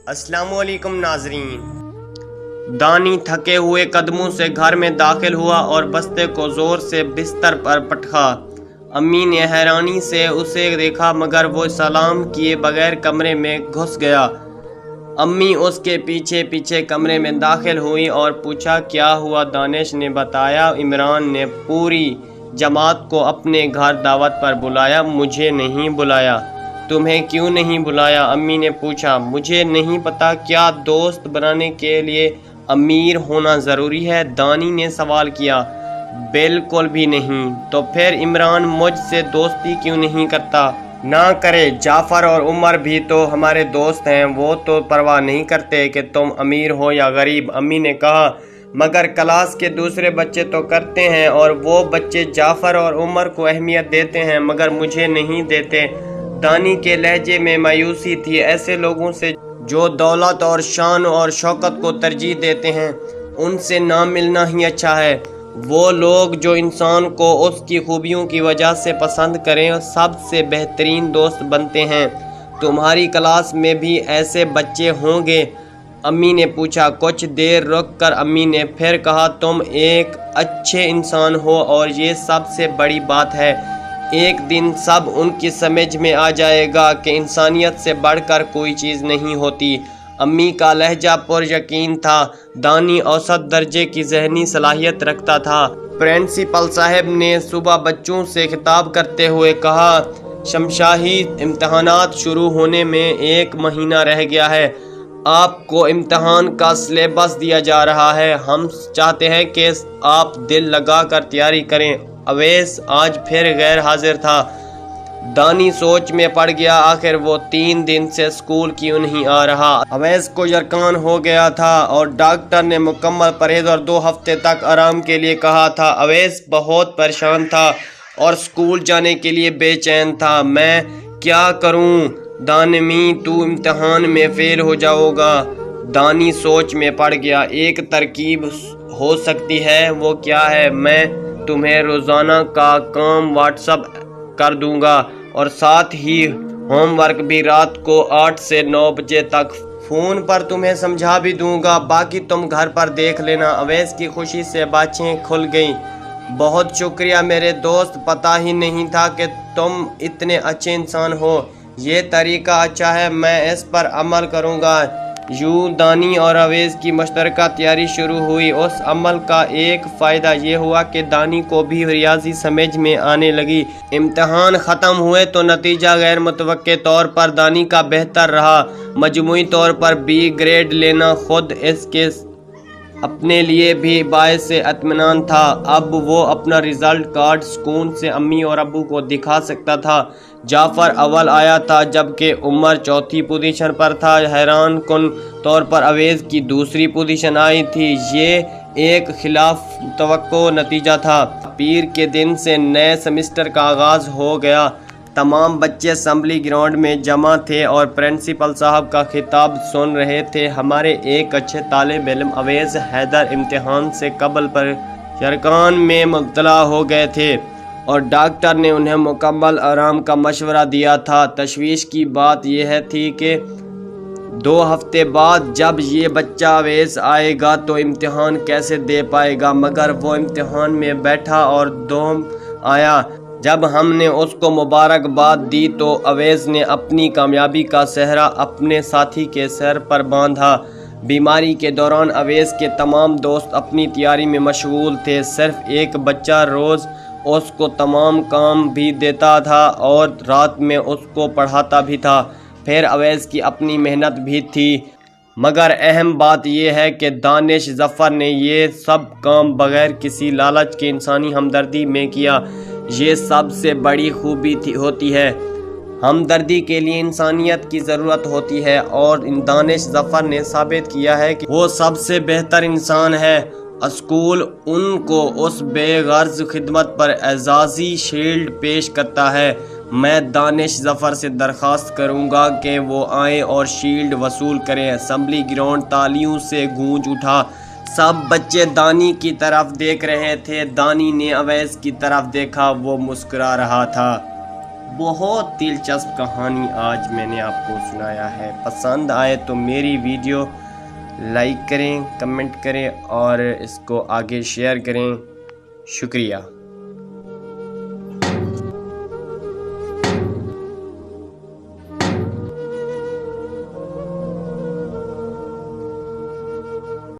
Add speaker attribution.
Speaker 1: अस्सलाम वालेकुम नाजरीन। दानी थके हुए कदमों से घर में दाखिल हुआ और बस्ते को जोर से बिस्तर पर पटका। अम्मी ने हैरानी से उसे देखा मगर वो सलाम किए बगैर कमरे में घुस गया। अम्मी उसके पीछे पीछे कमरे में दाखिल हुई और पूछा क्या हुआ। दानिश ने बताया इमरान ने पूरी जमात को अपने घर दावत पर बुलाया, मुझे नहीं बुलाया। तुम्हें क्यों नहीं बुलाया? अम्मी ने पूछा। मुझे नहीं पता, क्या दोस्त बनाने के लिए अमीर होना ज़रूरी है? दानी ने सवाल किया। बिल्कुल भी नहीं। तो फिर इमरान मुझसे दोस्ती क्यों नहीं करता? ना करे, जाफ़र और उमर भी तो हमारे दोस्त हैं, वो तो परवाह नहीं करते कि तुम अमीर हो या गरीब। अम्मी ने कहा मगर क्लास के दूसरे बच्चे तो करते हैं और वो बच्चे जाफ़र और उमर को अहमियत देते हैं मगर मुझे नहीं देते। दानी के लहजे में मायूसी थी। ऐसे लोगों से जो दौलत और शान और शौकत को तरजीह देते हैं उनसे ना मिलना ही अच्छा है। वो लोग जो इंसान को उसकी खूबियों की वजह से पसंद करें सबसे बेहतरीन दोस्त बनते हैं। तुम्हारी क्लास में भी ऐसे बच्चे होंगे? अम्मी ने पूछा। कुछ देर रुक कर अम्मी ने फिर कहा तुम एक अच्छे इंसान हो और ये सबसे बड़ी बात है। एक दिन सब उनकी समझ में आ जाएगा कि इंसानियत से बढ़कर कोई चीज़ नहीं होती। अम्मी का लहजा पर यकीन था। दानी औसत दर्जे की ज़हनी सलाहियत रखता था। प्रिंसिपल साहब ने सुबह बच्चों से खिताब करते हुए कहा शमशाही इम्तहानात शुरू होने में 1 महीना रह गया है। आपको इम्तहान का सिलेबस दिया जा रहा है। हम चाहते हैं कि आप दिल लगा कर तैयारी करें। अवैस आज फिर गैर हाजिर था। दानी सोच में पड़ गया, आखिर वो 3 दिन से स्कूल क्यों नहीं आ रहा। अवैस को यरकान हो गया था और डॉक्टर ने मुकम्मल परहेज और 2 हफ्ते तक आराम के लिए कहा था। अवैस बहुत परेशान था और स्कूल जाने के लिए बेचैन था। मैं क्या करूं? दानमी तू इम्तहान में फेल हो जाओगा। दानी सोच में पड़ गया। एक तरकीब हो सकती है। वो क्या है? मैं तुम्हें रोज़ाना का काम व्हाट्सअप कर दूंगा और साथ ही होमवर्क भी रात को 8 से 9 बजे तक फ़ोन पर तुम्हें समझा भी दूंगा। बाकी तुम घर पर देख लेना। अवैस की खुशी से बातें खुल गईं। बहुत शुक्रिया मेरे दोस्त, पता ही नहीं था कि तुम इतने अच्छे इंसान हो। ये तरीका अच्छा है, मैं इस पर अमल करूंगा। यूं दानी और अवैस की मुश्तरका तैयारी शुरू हुई। उस अमल का एक फ़ायदा ये हुआ कि दानी को भी रियाजी समझ में आने लगी। इम्तहान ख़त्म हुए तो नतीजा गैर मुतवक्के तौर पर दानी का बेहतर रहा। मजमूई तौर पर B ग्रेड लेना खुद इसके अपने लिए भी बायस से इत्मीनान था। अब वो अपना रिज़ल्ट कार्ड सुकून से अम्मी और अब्बू को दिखा सकता था। जाफ़र अव्वल आया था जबकि उमर चौथी पोजीशन पर था। हैरान कुन तौर पर अवैस की दूसरी पोजीशन आई थी। ये एक खिलाफ तवक्को नतीजा था। पीर के दिन से नए सेमेस्टर का आगाज़ हो गया। तमाम बच्चे असम्बली ग्राउंड में जमा थे और प्रिंसिपल साहब का खिताब सुन रहे थे। हमारे एक अच्छे तालिब इल्म अवैस हैदर इम्तिहान से कबल पर यरकान में मुब्तला हो गए थे और डॉक्टर ने उन्हें मुकम्मल आराम का मशवरा दिया था। तशवीश की बात यह थी कि 2 हफ्ते बाद जब ये बच्चा अवैस आएगा तो इम्तिहान कैसे दे पाएगा। मगर वो इम्तिहान में बैठा और दोम आया। जब हमने उसको मुबारकबाद दी तो अवैस ने अपनी कामयाबी का सेहरा अपने साथी के सर पर बांधा। बीमारी के दौरान अवैस के तमाम दोस्त अपनी तैयारी में मशगूल थे। सिर्फ एक बच्चा रोज़ उसको तमाम काम भी देता था और रात में उसको पढ़ाता भी था। फिर अवैस की अपनी मेहनत भी थी। मगर अहम बात यह है कि दानिश ज़फ़र ने ये सब काम बग़ैर किसी लालच के इंसानी हमदर्दी में किया। ये सबसे बड़ी खूबी होती है। हमदर्दी के लिए इंसानियत की ज़रूरत होती है और दानिश ज़फ़र ने साबित किया है कि वो सबसे बेहतर इंसान है। स्कूल उनको उस बेगर्ज खिदमत पर एजाज़ी शील्ड पेश करता है। मैं दानिश ज़फ़र से दरख्वास्त करूँगा कि वो आएँ और शील्ड वसूल करें। असम्बली ग्राउंड तालियों से गूंज उठा। सब बच्चे दानी की तरफ देख रहे थे। दानी ने अवैस की तरफ देखा, वो मुस्कुरा रहा था। بہت دلچسپ کہانی آج میں نے آپ کو سنایا ہے۔ پسند آئے تو میری ویڈیو لائک کریں، کمنٹ کریں اور اس کو آگے شیئر کریں۔ شکریہ۔